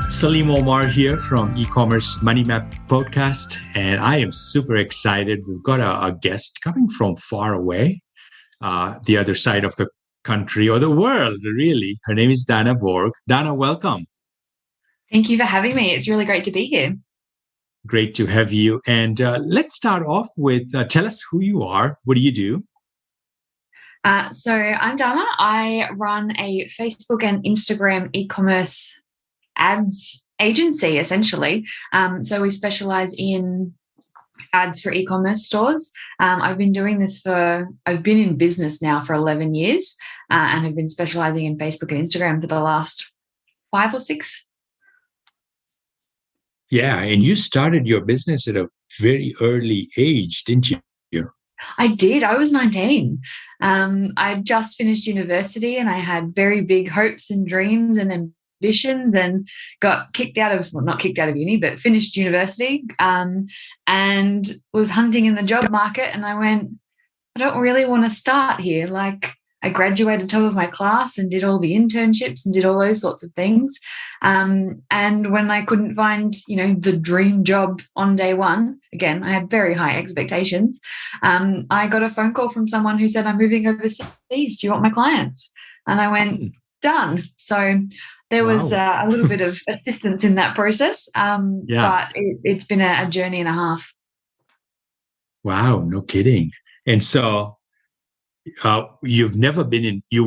Salim Omar here from eCommerce Money Map podcast, and I am super excited. We've got a guest coming from far away, the other side of the country or the world, really. Her name is Dahna Borg. Dahna, welcome. Thank you for having me. It's really great to be here. Great to have you. And let's start off with tell us who you are. What do you do? So I'm Dahna. I run a Facebook and Instagram e-commerce ads agency, essentially. So we specialize in ads for e-commerce stores. I've been in business now for 11 years and have been specializing in Facebook and Instagram for the last 5 or 6. Yeah, and you started your business at a very early age, didn't you? I did. I was 19. I just finished university and I had very big hopes and dreams and ambitions and got not kicked out of uni, but finished university and was hunting in the job market. And I went, I don't really want to start here. Like, I graduated top of my class and did all the internships and did all those sorts of things. And when I couldn't find, the dream job on day one, again, I had very high expectations. I got a phone call from someone who said, I'm moving overseas. Do you want my clients? And I went, done. So there was a little bit of assistance in that process. But it's been a journey and a half. Wow, no kidding. And so you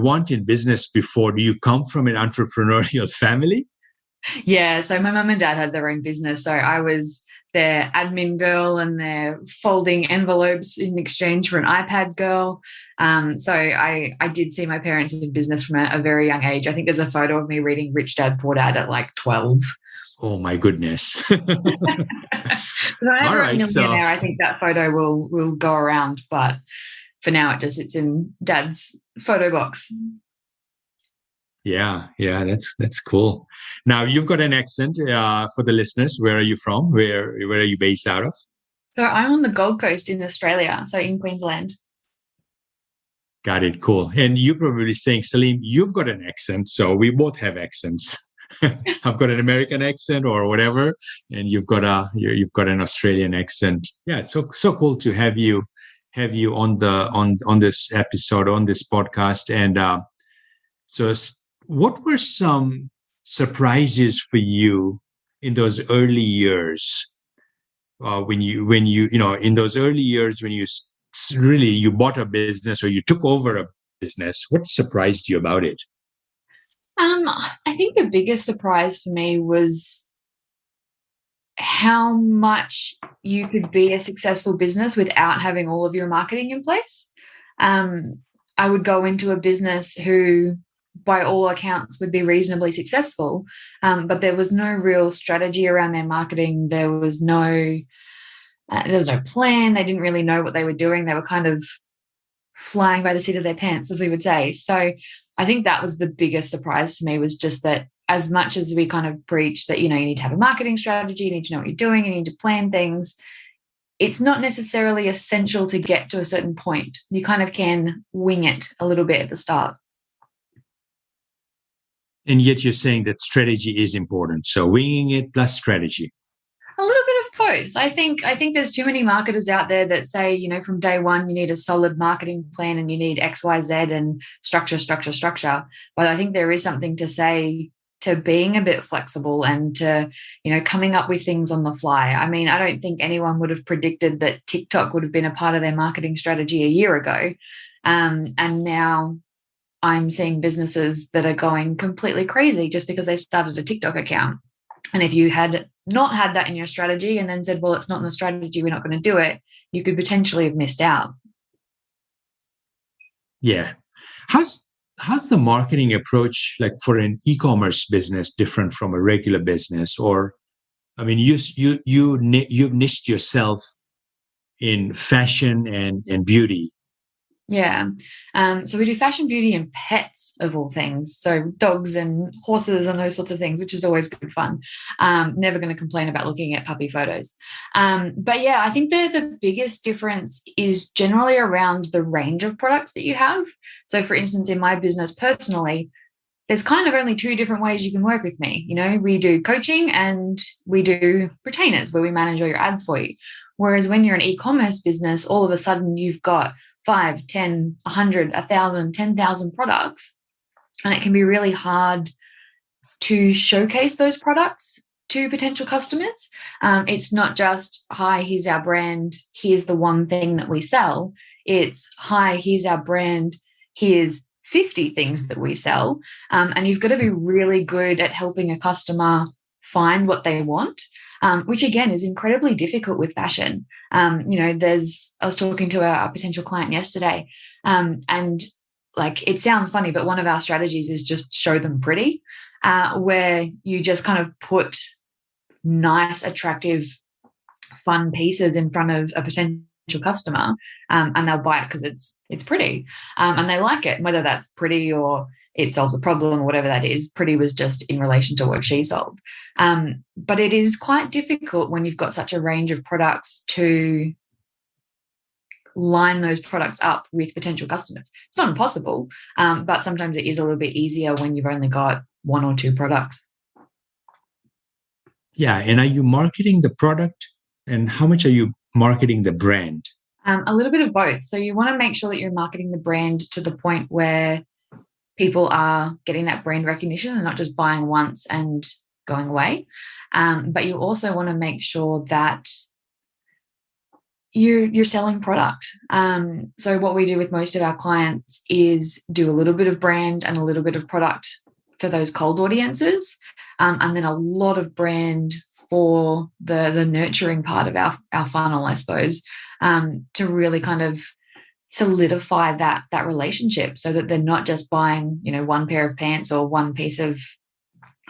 weren't in business before. Do you come from an entrepreneurial family? Yeah. So my mum and dad had their own business. So I was their admin girl and their folding envelopes in exchange for an iPad girl. So I did see my parents in business from a very young age. I think there's a photo of me reading Rich Dad, Poor Dad at like 12. Oh my goodness. All right. Millionaire, I think that photo will go around, but for now, it just sits in Dad's photo box. Yeah, that's cool. Now you've got an accent for the listeners. Where are you from? Where are you based out of? So I'm on the Gold Coast in Australia, so in Queensland. Got it. Cool. And you're probably saying, Salim, you've got an accent, so we both have accents. I've got an American accent or whatever, and you've got an Australian accent. Yeah, it's so cool to have you on this episode, on this podcast. And so what were some surprises for you in those early years when you in those early years when you bought a business or you took over a business? What surprised you about it? I think the biggest surprise for me was how much you could be a successful business without having all of your marketing in place. I would go into a business who, by all accounts, would be reasonably successful, but there was no real strategy around their marketing. There was no plan. They didn't really know what they were doing. They were kind of flying by the seat of their pants, as we would say. So I think that was the biggest surprise to me, was just that as much as we kind of preach that, you need to have a marketing strategy, you need to know what you're doing, you need to plan things, it's not necessarily essential to get to a certain point. You kind of can wing it a little bit at the start. And yet you're saying that strategy is important. So winging it plus strategy. A little bit of both. I think there's too many marketers out there that say, from day one, you need a solid marketing plan and you need X, Y, Z and structure. But I think there is something to say to being a bit flexible and to, coming up with things on the fly. I mean, I don't think anyone would have predicted that TikTok would have been a part of their marketing strategy a year ago. And now I'm seeing businesses that are going completely crazy just because they started a TikTok account. And if you had not had that in your strategy and then said, well, it's not in the strategy, we're not going to do it, you could potentially have missed out. Yeah. How's the marketing approach like for an e-commerce business different from a regular business? Or, I mean, you've niched yourself in fashion and beauty. Yeah. So we do fashion, beauty, and pets, of all things. So dogs and horses and those sorts of things, which is always good fun. Never going to complain about looking at puppy photos. But yeah, I think the biggest difference is generally around the range of products that you have. So for instance, in my business personally, there's kind of only two different ways you can work with me. We do coaching and we do retainers where we manage all your ads for you. Whereas when you're an e-commerce business, all of a sudden you've got 5, 10, 100, 1,000, 10,000 products, and it can be really hard to showcase those products to potential customers. It's not just, hi, here's our brand, here's the one thing that we sell. It's, hi, here's our brand, here's 50 things that we sell. And you've got to be really good at helping a customer find what they want, which again is incredibly difficult with fashion. I was talking to a potential client yesterday, and like, it sounds funny, but one of our strategies is just show them pretty, where you just kind of put nice, attractive, fun pieces in front of a potential customer, and they'll buy it because it's pretty, and they like it, whether that's pretty or it solves a problem or whatever that is. Pretty was just in relation to what she sold. But it is quite difficult when you've got such a range of products to line those products up with potential customers. It's not impossible, but sometimes it is a little bit easier when you've only got one or two products. Yeah. And are you marketing the product, and how much are you marketing the brand? A little bit of both. So you want to make sure that you're marketing the brand to the point where people are getting that brand recognition and not just buying once and going away. But you also want to make sure that you're selling product. So what we do with most of our clients is do a little bit of brand and a little bit of product for those cold audiences, and then a lot of brand for the nurturing part of our funnel, I suppose, to really kind of solidify that relationship, so that they're not just buying, one pair of pants or one piece of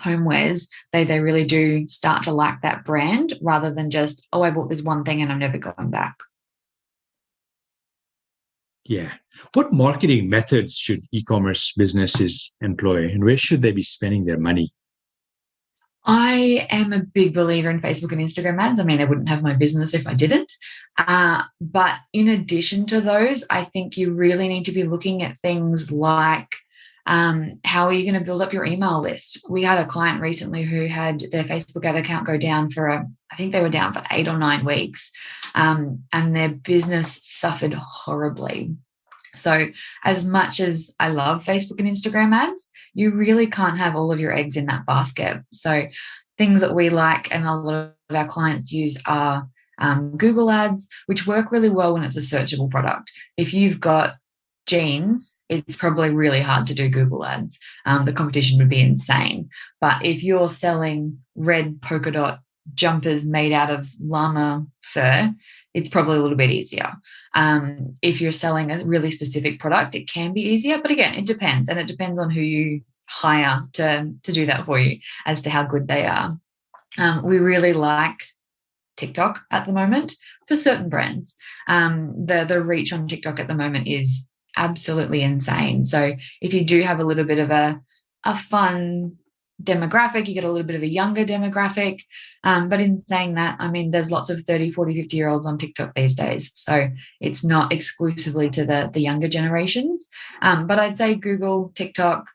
homewares. They really do start to like that brand, rather than just, I bought this one thing and I'm never going back. Yeah. What marketing methods should e-commerce businesses employ, and where should they be spending their money? I am a big believer in Facebook and Instagram ads. I mean, I wouldn't have my business if I didn't. But in addition to those, I think you really need to be looking at things like, how are you going to build up your email list? We had a client recently who had their Facebook ad account go down I think they were down for 8 or 9 weeks, and their business suffered horribly. So as much as I love Facebook and Instagram ads, you really can't have all of your eggs in that basket. So things that we like and a lot of our clients use are Google ads, which work really well when it's a searchable product. If you've got jeans, it's probably really hard to do Google ads. The competition would be insane. But if you're selling red polka dot jumpers made out of llama fur, it's probably a little bit easier. If you're selling a really specific product, it can be easier. But again, it depends. And it depends on who you hire to do that for you as to how good they are. We really like TikTok at the moment for certain brands. The reach on TikTok at the moment is absolutely insane. So if you do have a little bit of a fun demographic, you get a little bit of a younger demographic. But in saying that, I mean, there's lots of 30, 40, 50-year-olds on TikTok these days. So it's not exclusively to the younger generations. But I'd say Google, TikTok,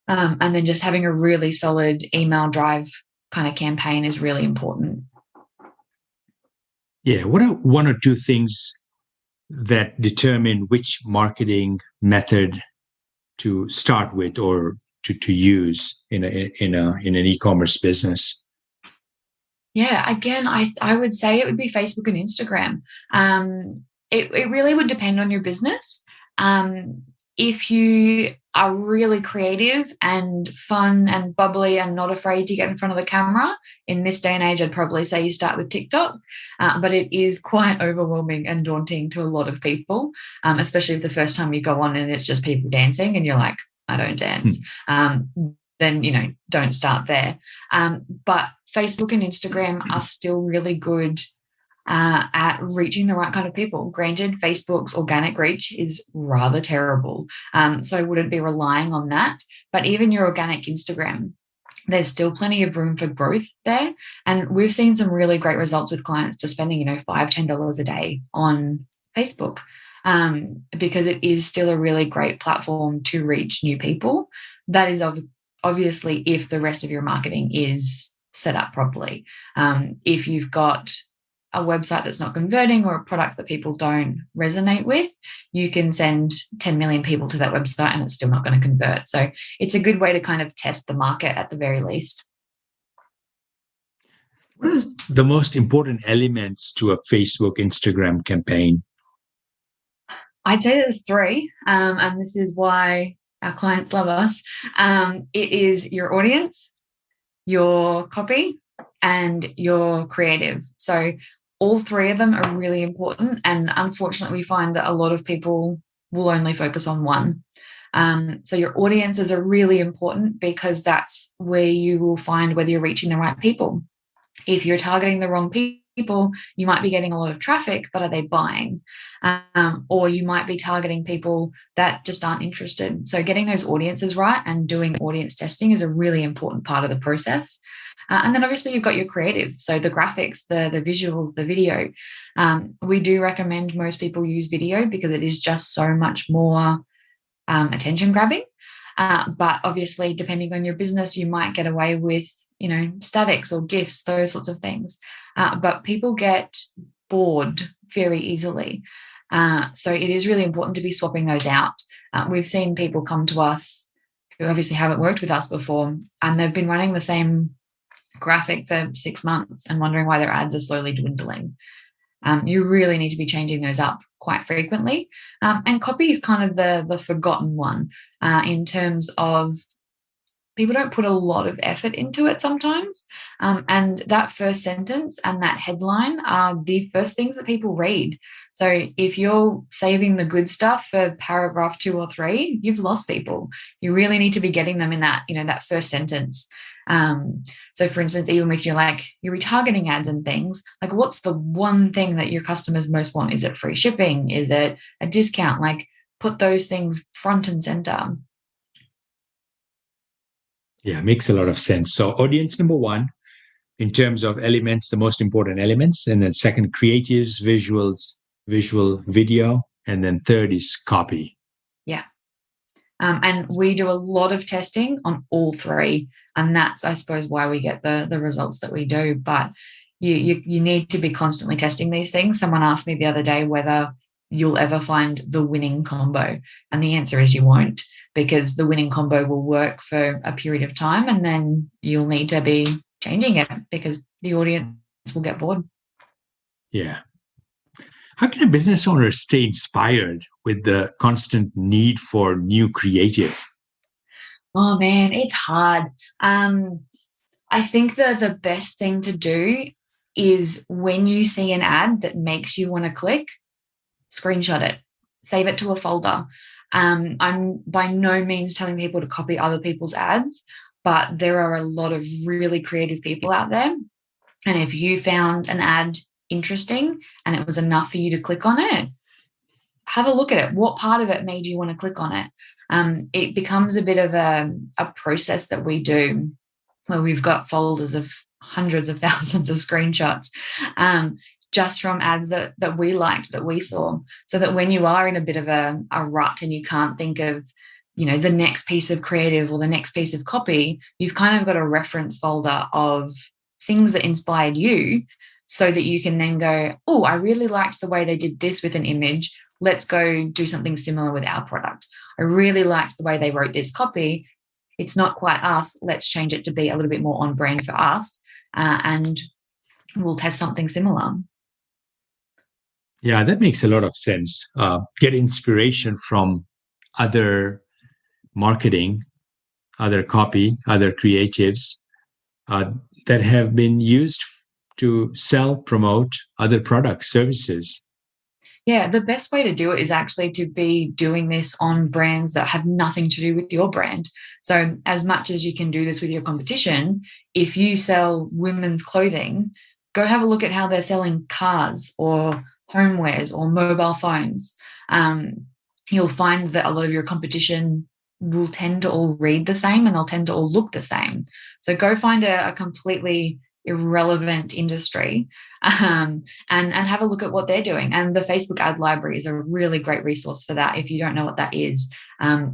and then just having a really solid email drive kind of campaign is really important. Yeah. What are one or two things that determine which marketing method to start with or to use in an e-commerce business? Yeah, again, I would say it would be Facebook and Instagram. It really would depend on your business. If you are really creative and fun and bubbly and not afraid to get in front of the camera, in this day and age, I'd probably say you start with TikTok. But it is quite overwhelming and daunting to a lot of people, especially if the first time you go on and it's just people dancing and you're like, I don't dance. Then, don't start there. But Facebook and Instagram are still really good at reaching the right kind of people. Granted, Facebook's organic reach is rather terrible. So I wouldn't be relying on that. But even your organic Instagram, there's still plenty of room for growth there. And we've seen some really great results with clients just spending, $5, $10 a day on Facebook. Because it is still a really great platform to reach new people. that is obviously if the rest of your marketing is set up properly. If you've got a website that's not converting or a product that people don't resonate with, you can send 10 million people to that website and it's still not going to convert. So it's a good way to kind of test the market at the very least. What is the most important elements to a Facebook, Instagram campaign? I'd say there's three, and this is why our clients love us. It is your audience, your copy, and your creative. So all three of them are really important. And unfortunately, we find that a lot of people will only focus on one. So your audiences are really important because that's where you will find whether you're reaching the right people. If you're targeting the wrong people, you might be getting a lot of traffic, but are they buying? Or you might be targeting people that just aren't interested. So getting those audiences right and doing audience testing is a really important part of the process. And then obviously you've got your creative. So the graphics, the visuals, the video. We do recommend most people use video because it is just so much more attention grabbing. But obviously, depending on your business, you might get away with, statics or GIFs, those sorts of things. But people get bored very easily. So it is really important to be swapping those out. We've seen people come to us who obviously haven't worked with us before, and they've been running the same graphic for 6 months and wondering why their ads are slowly dwindling. You really need to be changing those up quite frequently. And copy is kind of the forgotten one in terms of people don't put a lot of effort into it sometimes. And that first sentence and that headline are the first things that people read. So if you're saving the good stuff for paragraph 2 or 3, you've lost people. You really need to be getting them in that, that first sentence. So for instance, even with your retargeting ads and things, what's the one thing that your customers most want? Is it free shipping? Is it a discount? Put those things front and center. Yeah, makes a lot of sense. So audience number 1, in terms of elements, the most important elements. And then second, creatives, visuals, visual, video. And then third is copy. Yeah. And we do a lot of testing on all three. And that's, I suppose, why we get the results that we do. But you need to be constantly testing these things. Someone asked me the other day whether you'll ever find the winning combo. And the answer is you won't, because the winning combo will work for a period of time and then you'll need to be changing it because the audience will get bored. Yeah. How can a business owner stay inspired with the constant need for new creative? Oh man, it's hard. I think the best thing to do is when you see an ad that makes you want to click, screenshot it, save it to a folder. I'm by no means telling people to copy other people's ads, but there are a lot of really creative people out there. And if you found an ad interesting and it was enough for you to click on it, have a look at it. What part of it made you want to click on it? It becomes a bit of a process that we do where we've got folders of hundreds of thousands of screenshots just from ads that we liked, that we saw, so that when you are in a bit of a rut and you can't think of, the next piece of creative or the next piece of copy, you've kind of got a reference folder of things that inspired you so that you can then go, oh, I really liked the way they did this with an image. Let's go do something similar with our product. I really liked the way they wrote this copy. It's not quite us. Let's change it to be a little bit more on brand for us, and we'll test something similar. Yeah, that makes a lot of sense. Get inspiration from other marketing, other copy, other creatives that have been used to sell, promote other products, services. Yeah, the best way to do it is actually to be doing this on brands that have nothing to do with your brand. So as much as you can do this with your competition, if you sell women's clothing, go have a look at how they're selling cars or homewares or mobile phones. You'll find that a lot of your competition will tend to all read the same and they'll tend to all look the same. So go find a completely irrelevant industry and have a look at what they're doing. And the Facebook ad library is a really great resource for that. If you don't know what that is,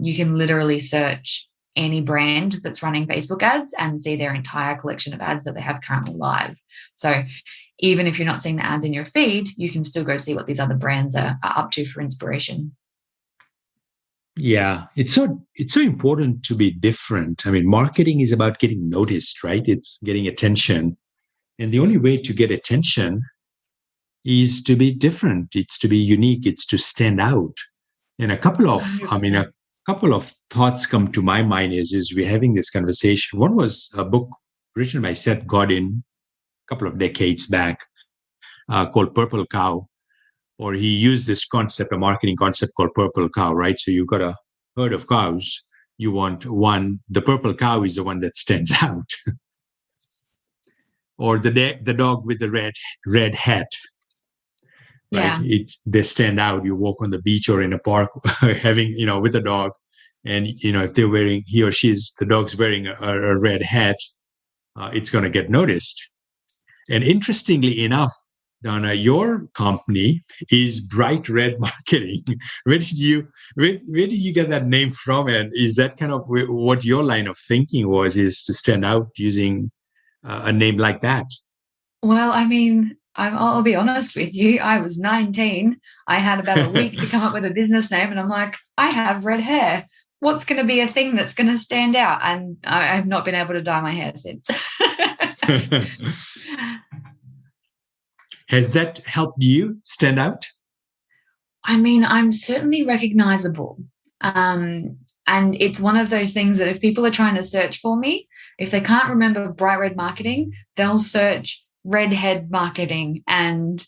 you can literally search any brand that's running Facebook ads and see their entire collection of ads that they have currently live. So even if you're not seeing the ads in your feed, you can still go see what these other brands are up to for inspiration. Yeah, it's so important to be different. I mean, marketing is about getting noticed, right? It's getting attention. And the only way to get attention is to be different. It's to be unique. It's to stand out. And a couple of thoughts come to my mind as we're having this conversation. One was a book written by Seth Godin a couple of decades back called Purple Cow, or he used this concept, a marketing concept called Purple Cow, right? So you've got a herd of cows. You want one, the purple cow is the one that stands out. Or the dog with the red hat, right? Yeah. They stand out. You walk on the beach or in a park having, with a dog. And, if the dog's wearing a red hat, it's going to get noticed. And interestingly enough, Dahna, your company is Bright Red Marketing. Where did you get that name from? And is that kind of what your line of thinking was, is to stand out using a name like that? Well, I mean, I'll be honest with you. I was 19. I had about a week to come up with a business name, and I'm like, I have red hair. What's going to be a thing that's going to stand out? And I've not been able to dye my hair since. Has that helped you stand out? I mean, I'm certainly recognizable. And it's one of those things that if people are trying to search for me, if they can't remember Bright Red Marketing, they'll search redhead marketing and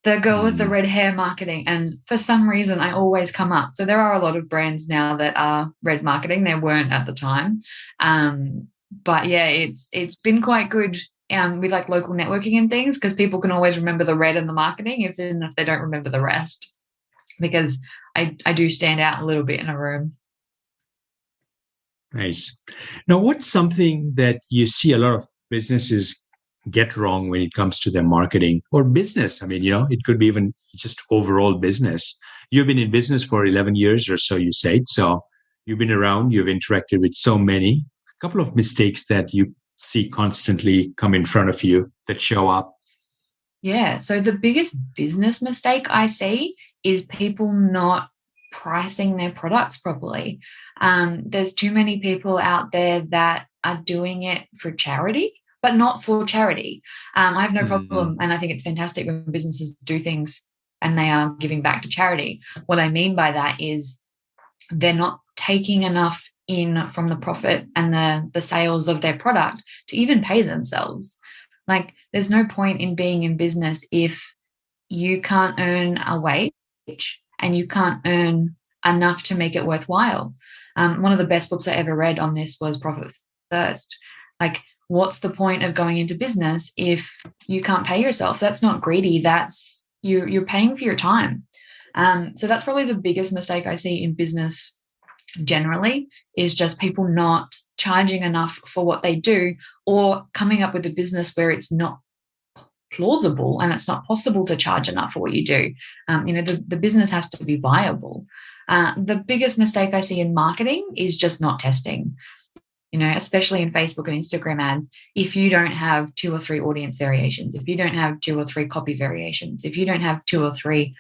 the girl with the red hair marketing. And for some reason, I always come up. So there are a lot of brands now that are red marketing. There weren't at the time. But yeah, it's been quite good with like local networking and things, because people can always remember the red and the marketing, even if they don't remember the rest, because I do stand out a little bit in a room. Nice. Now, what's something that you see a lot of businesses get wrong when it comes to their marketing or business? I mean, it could be even just overall business. You've been in business for 11 years or so, you said. So you've been around, you've interacted with so many. A couple of mistakes that you see constantly come in front of you that show up. Yeah. So the biggest business mistake I see is people not pricing their products properly. There's too many people out there that are doing it for charity, but not for charity. I have no problem, and I think it's fantastic when businesses do things and they are giving back to charity. What I mean by that is they're not taking enough in from the profit and the sales of their product to even pay themselves. Like, there's no point in being in business if you can't earn a wage and you can't earn enough to make it worthwhile. One of the best books I ever read on this was Profit First. Like, what's the point of going into business if you can't pay yourself? That's not greedy. That's you're paying for your time. So that's probably the biggest mistake I see in business generally, is just people not charging enough for what they do, or coming up with a business where it's not plausible and it's not possible to charge enough for what you do. The business has to be viable. The biggest mistake I see in marketing is just not testing. Especially in Facebook and Instagram ads, if you don't have 2 or 3 audience variations, if you don't have 2 or 3 copy variations, if you don't have 2 or 3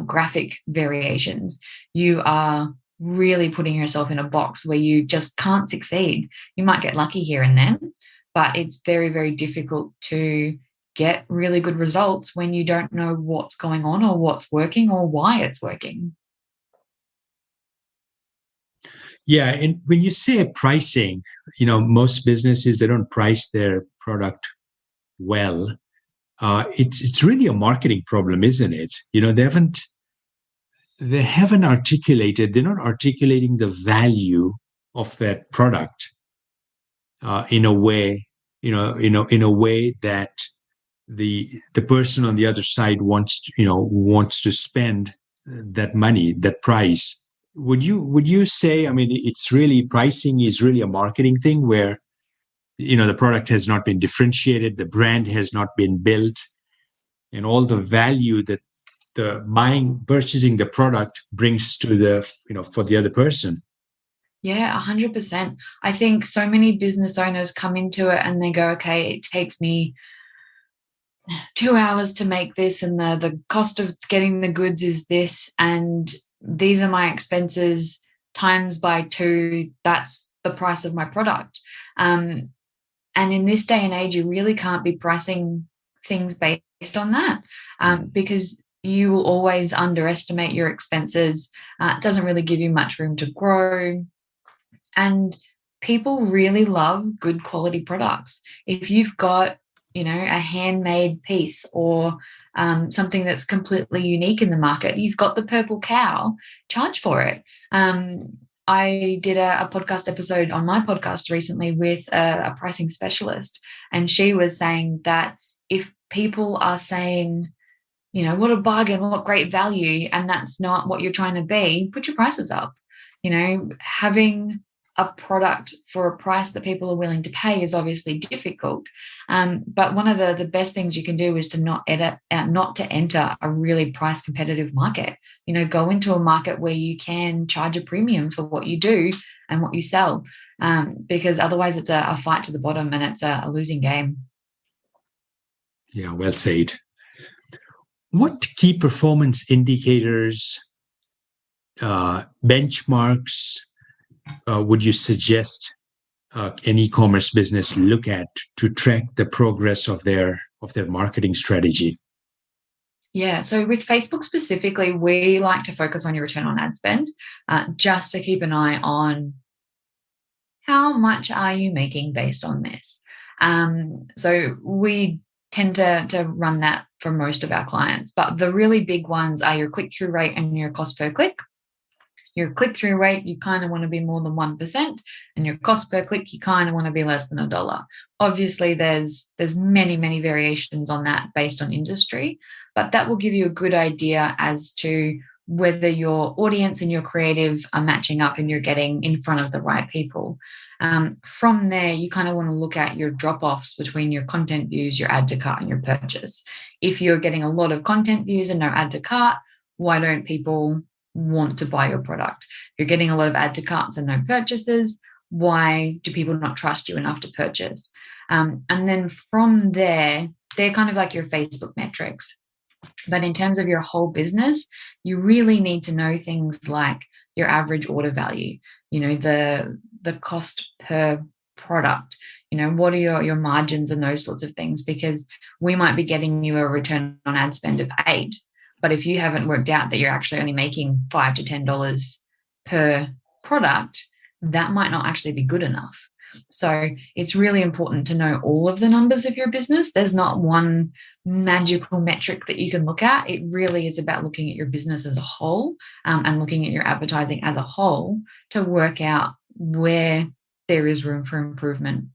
graphic variations, you are really putting yourself in a box where you just can't succeed. You might get lucky here and then, but it's very, very difficult to get really good results when you don't know what's going on or what's working or why it's working. Yeah, and when you say pricing, most businesses, they don't price their product well. It's really a marketing problem, isn't it? They haven't articulated. They're not articulating the value of that product in a way, in a way that the person on the other side wants to spend that money, that price. Would you say, it's really, pricing is really a marketing thing where, the product has not been differentiated, the brand has not been built, and all the value that the purchasing the product brings to for the other person? Yeah, 100%. I think so many business owners come into it and they go, okay, it takes me 2 hours to make this, and the cost of getting the goods is this, and these are my expenses times by 2. That's the price of my product. And in this day and age, you really can't be pricing things based on that, because you will always underestimate your expenses. It doesn't really give you much room to grow. And people really love good quality products. If you've got, a handmade piece or something that's completely unique in the market, you've got the purple cow, charge for it. I did a podcast episode on my podcast recently with a pricing specialist, and she was saying that if people are saying, what a bargain, what great value, and that's not what you're trying to be, put your prices up. Having a product for a price that people are willing to pay is obviously difficult. But one of the best things you can do is to not to enter a really price competitive market. Go into a market where you can charge a premium for what you do and what you sell, because otherwise it's a fight to the bottom and it's a losing game. Yeah, well said. What key performance indicators, benchmarks, would you suggest an e-commerce business look at to track the progress of their marketing strategy? Yeah, so with Facebook specifically, we like to focus on your return on ad spend, just to keep an eye on how much are you making based on this. So we tend to run that for most of our clients, but the really big ones are your click-through rate and your cost per click. Your click-through rate, you kind of want to be more than 1%, and your cost per click, you kind of want to be less than $1. Obviously, there's many, many variations on that based on industry, but that will give you a good idea as to whether your audience and your creative are matching up and you're getting in front of the right people. From there, you kind of want to look at your drop-offs between your content views, your add to cart, and your purchase. If you're getting a lot of content views and no add to cart, why don't people want to buy your product? If you're getting a lot of add to carts and no purchases, why do people not trust you enough to purchase? And then from there, they're kind of like your Facebook metrics. But in terms of your whole business, you really need to know things like your average order value, the cost per product, what are your margins and those sorts of things, because we might be getting you a return on ad spend of 8. But if you haven't worked out that you're actually only making $5 to $10 per product, that might not actually be good enough. So it's really important to know all of the numbers of your business. There's not one magical metric that you can look at. It really is about looking at your business as a whole, and looking at your advertising as a whole to work out where there is room for improvement.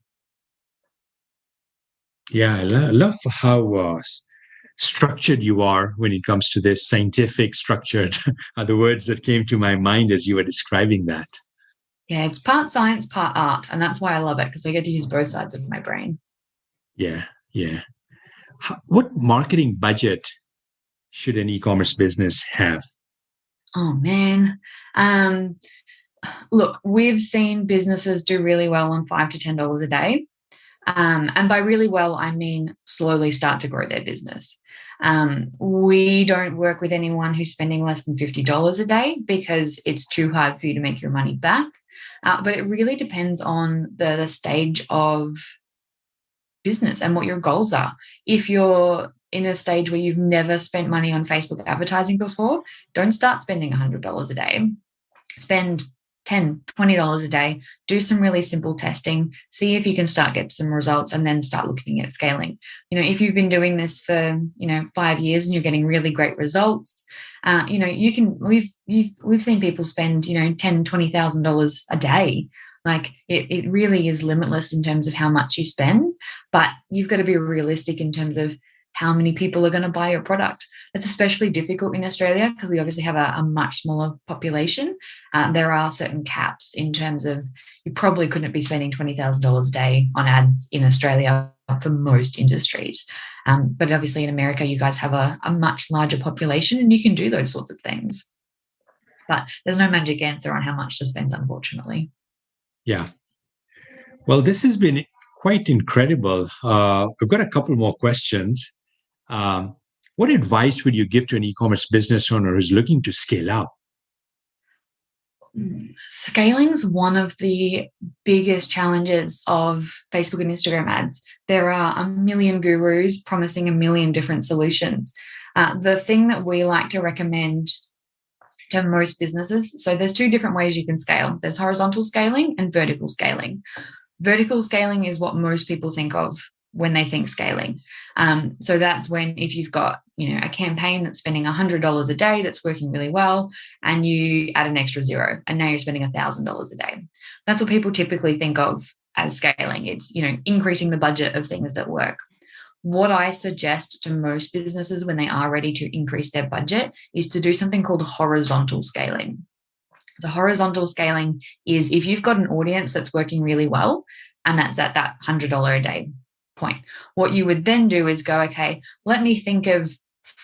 Yeah, I love how structured you are when it comes to this. Scientific, structured are the words that came to my mind as you were describing that. Yeah, it's part science, part art, and that's why I love it, because I get to use both sides of my brain. Yeah. What marketing budget should an e-commerce business have? Oh, man. Look, we've seen businesses do really well on $5 to $10 a day. And by really well, I mean slowly start to grow their business. We don't work with anyone who's spending less than $50 a day because it's too hard for you to make your money back. But it really depends on the stage of business and what your goals are. If you're in a stage where you've never spent money on Facebook advertising before, don't start spending $100 a day. Spend $10, $20 a day, do some really simple testing, see if you can start get some results, and then start looking at scaling. If you've been doing this for, 5 years and you're getting really great results, we've seen people spend, $10,000, $20,000 a day. Like it really is limitless in terms of how much you spend, but you've got to be realistic in terms of how many people are going to buy your product. It's especially difficult in Australia because we obviously have a much smaller population. There are certain caps in terms of you probably couldn't be spending $20,000 a day on ads in Australia for most industries. But obviously in America, you guys have a much larger population and you can do those sorts of things. But there's no magic answer on how much to spend, unfortunately. Yeah. Well, this has been quite incredible. I've got a couple more questions. What advice would you give to an e-commerce business owner who's looking to scale up? Scaling is one of the biggest challenges of Facebook and Instagram ads. There are a million gurus promising a million different solutions. The thing that we like to recommend to most businesses, so there's two different ways you can scale. There's horizontal scaling and vertical scaling. Vertical scaling is what most people think of when they think scaling. So that's when if you've got a campaign that's spending $100 a day that's working really well, and you add an extra zero, and now you're spending $1,000 a day. That's what people typically think of as scaling. It's increasing the budget of things that work. What I suggest to most businesses when they are ready to increase their budget is to do something called horizontal scaling. So horizontal scaling is if you've got an audience that's working really well, and that's at that $100 a day point. What you would then do is go, okay, let me think of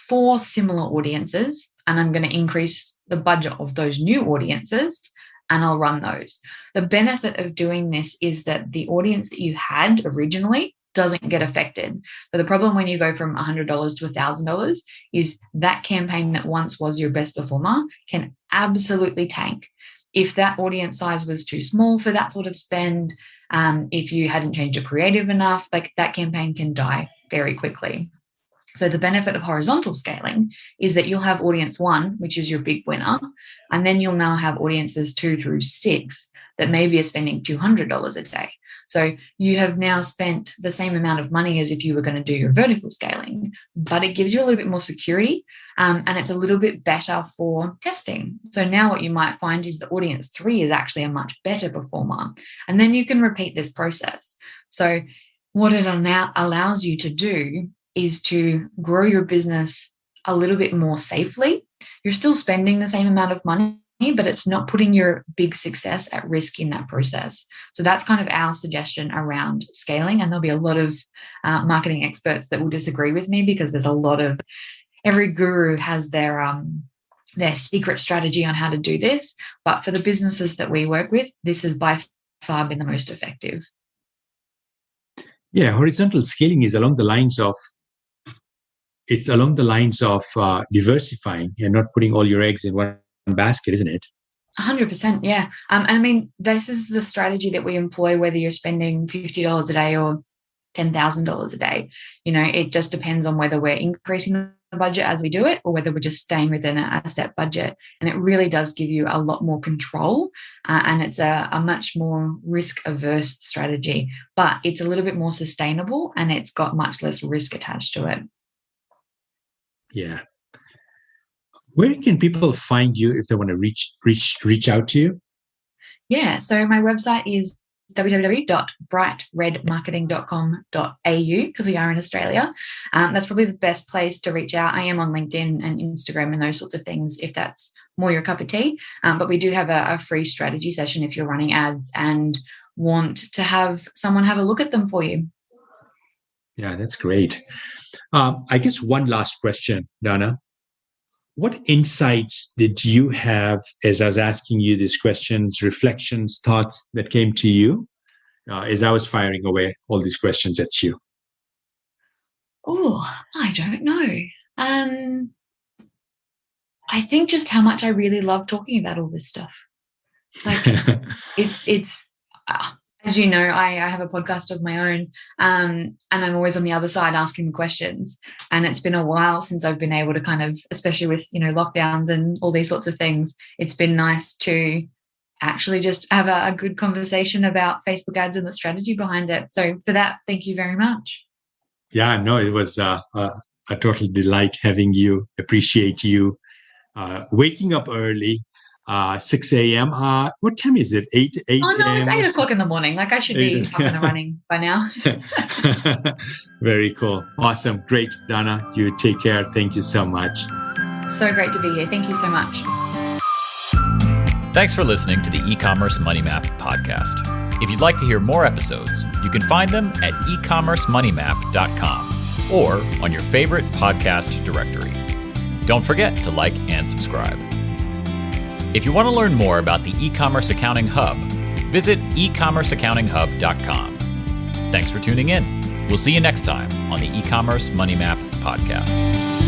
4 similar audiences, and I'm going to increase the budget of those new audiences, and I'll run those. The benefit of doing this is that the audience that you had originally doesn't get affected. So the problem when you go from $100 to $1,000 is that campaign that once was your best performer can absolutely tank. If that audience size was too small for that sort of spend, if you hadn't changed your creative enough, like that campaign can die very quickly. So the benefit of horizontal scaling is that you'll have audience 1, which is your big winner, and then you'll now have audiences 2 through 6 that maybe are spending $200 a day. So you have now spent the same amount of money as if you were going to do your vertical scaling, but it gives you a little bit more security, and it's a little bit better for testing. So now what you might find is the audience 3 is actually a much better performer, and then you can repeat this process. So what it now allows you to do is to grow your business a little bit more safely. You're still spending the same amount of money, but it's not putting your big success at risk in that process. So that's kind of our suggestion around scaling. And there'll be a lot of marketing experts that will disagree with me, because there's a lot of, every guru has their secret strategy on how to do this. But for the businesses that we work with, this has by far been the most effective. Yeah, horizontal scaling is along the lines of diversifying and not putting all your eggs in one basket, isn't it? 100%, yeah. I mean, this is the strategy that we employ, whether you're spending $50 a day or $10,000 a day. It just depends on whether we're increasing the budget as we do it, or whether we're just staying within a set budget. And it really does give you a lot more control, and it's a much more risk-averse strategy, but it's a little bit more sustainable, and it's got much less risk attached to it. Yeah. Where can people find you if they want to reach out to you? Yeah, so my website is www.brightredmarketing.com.au, because we are in Australia. That's probably the best place to reach out. I am on LinkedIn and Instagram and those sorts of things if that's more your cup of tea. But we do have a free strategy session if you're running ads and want to have someone have a look at them for you. Yeah, that's great. I guess one last question, Dahna. What insights did you have as I was asking you these questions, reflections, thoughts that came to you as I was firing away all these questions at you? Oh, I don't know. I think just how much I really love talking about all this stuff. Like it's as you know, I have a podcast of my own, and I'm always on the other side asking questions. And it's been a while since I've been able to kind of, especially with, lockdowns and all these sorts of things, it's been nice to actually just have a good conversation about Facebook ads and the strategy behind it. So for that, thank you very much. Yeah, no, it was a total delight having you, appreciate you, waking up early. 6 a.m. What time is it? 8 Oh, no, a.m. it's 8 o'clock in the morning. Like I should be up and running by now. Very cool. Awesome. Great, Dahna. You take care. Thank you so much. So great to be here. Thank you so much. Thanks for listening to the eCommerce Money Map podcast. If you'd like to hear more episodes, you can find them at ecommercemoneymap.com or on your favorite podcast directory. Don't forget to like and subscribe. If you want to learn more about the e-commerce accounting hub, visit ecommerceaccountinghub.com. Thanks for tuning in. We'll see you next time on the eCommerce Money Map podcast.